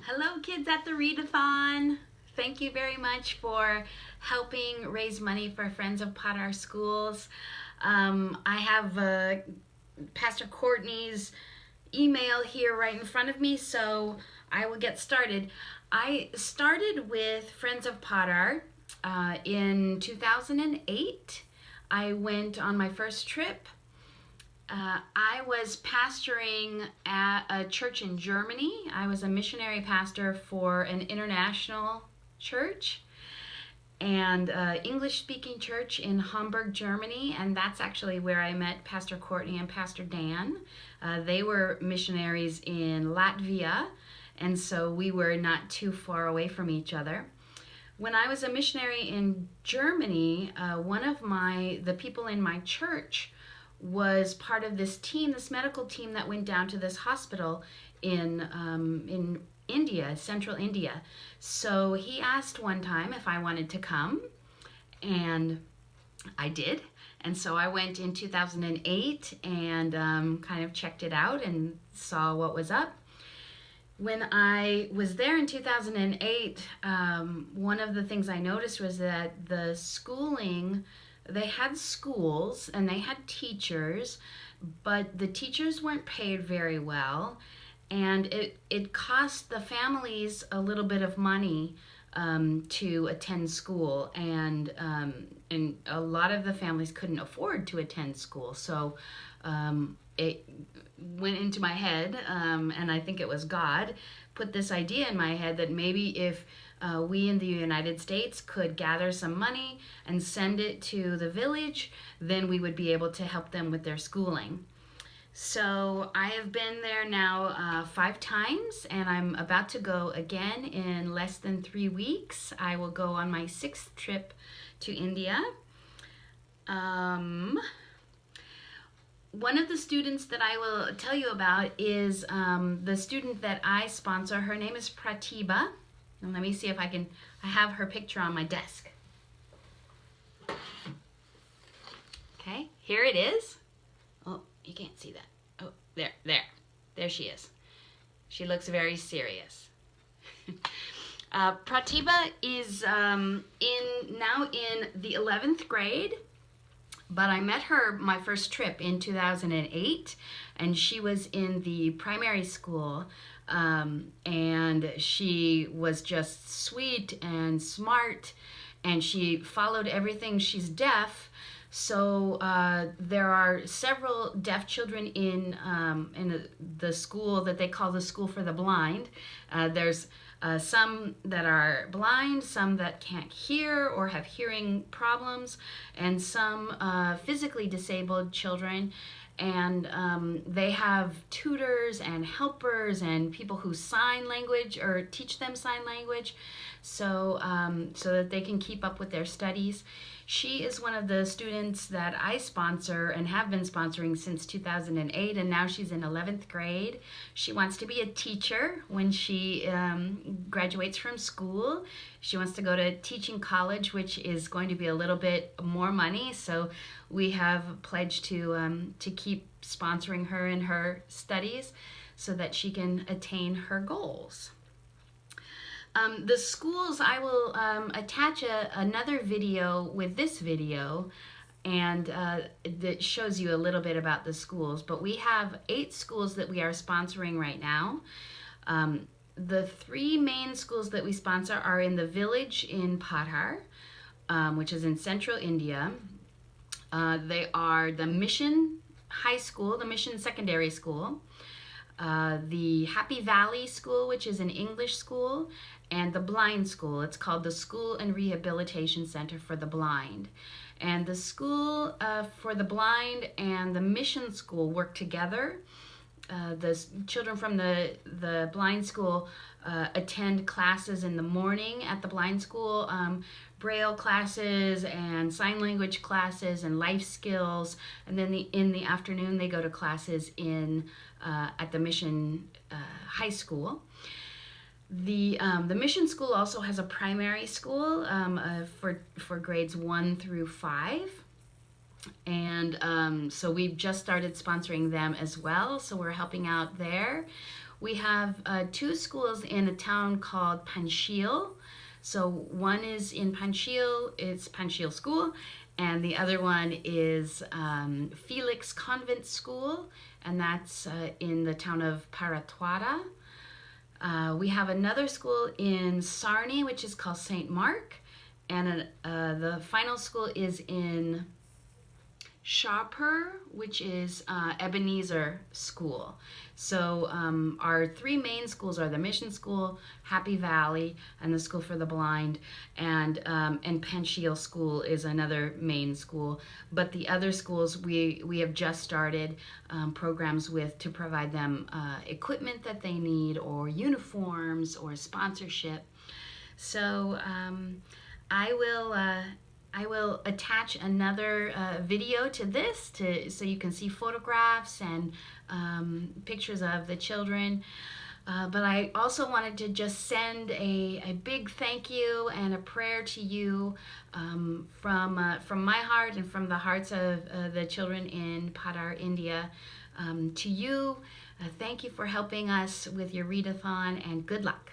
Hello, kids at the Readathon. Thank you very much for helping raise money for Friends of Potter Schools. I have Pastor Courtney's email here right in front of me, so I will get started. I started with Friends of Potter in 2008. I went on my first trip. I was pastoring at a church in Germany. I was a missionary pastor for an international church and English-speaking church in Hamburg, Germany, and that's actually where I met Pastor Courtney and Pastor Dan. They were missionaries in Latvia, and so we were not too far away from each other. When I was a missionary in Germany, one of the people in my church was part of this team, this medical team that went down to this hospital in India, central India. So he asked one time if I wanted to come, and I did. And so I went in 2008 and kind of checked it out and saw what was up. When I was there in 2008, one of the things I noticed was that the schooling, they had schools and they had teachers, but the teachers weren't paid very well, and it cost the families a little bit of money to attend school, and a lot of the families couldn't afford to attend school. So it went into my head, and I think it was God put this idea in my head that maybe if we in the United States could gather some money and send it to the village, then we would be able to help them with their schooling. So I have been there now 5 times, and I'm about to go again in less than 3 weeks. I will go on my 6th trip to India. One of the students that I will tell you about is the student that I sponsor. Her name is Pratibha. And let me see if I have her picture on my desk. Okay, here it is. Oh, you can't see that. Oh, there she is. She looks very serious. Pratibha is now in the 11th grade, but I met her my first trip in 2008, and she was in the primary school. And she was just sweet and smart, and she followed everything. She's deaf, so there are several deaf children in the school that they call the School for the Blind. There's some that are blind, some that can't hear or have hearing problems, and some physically disabled children. And they have tutors and helpers and people who sign language or teach them sign language, so that they can keep up with their studies. She is one of the students that I sponsor and have been sponsoring since 2008, and now she's in 11th grade. She wants to be a teacher when she graduates from school. She wants to go to teaching college, which is going to be a little bit more money, so we have pledged to keep sponsoring her in her studies so that she can attain her goals. The schools, I will attach another video with this video, and that shows you a little bit about the schools. But we have 8 schools that we are sponsoring right now. The 3 main schools that we sponsor are in the village in Pathar, which is in central India. They are the Mission High School, the Mission Secondary School, the Happy Valley School, which is an English school, and the Blind School. It's called the School and Rehabilitation Center for the Blind. And the School for the Blind and the Mission School work together. The children from the Blind School attend classes in the morning at the Blind School, Braille classes and sign language classes and life skills, and then in the afternoon they go to classes at the Mission High School. The Mission School also has a primary school for grades 1 through 5. And so we've just started sponsoring them as well, so we're helping out there. We have two schools in a town called Panchil. So one is in Panchil, it's Panchil School, and the other one is Felix Convent School, and that's in the town of Paratwada. We have another school in Sarni, which is called St. Mark, and the final school is in Shahpur, which is Ebenezer School. So our three main schools are the Mission School, Happy Valley, and the School for the Blind, and Panchil School is another main school. But the other schools we have just started programs with to provide them equipment that they need, or uniforms, or sponsorship. So I will attach another video to this so you can see photographs and pictures of the children. But I also wanted to just send a big thank you and a prayer to you from my heart and from the hearts of the children in Padar, India. To you, thank you for helping us with your readathon, and good luck.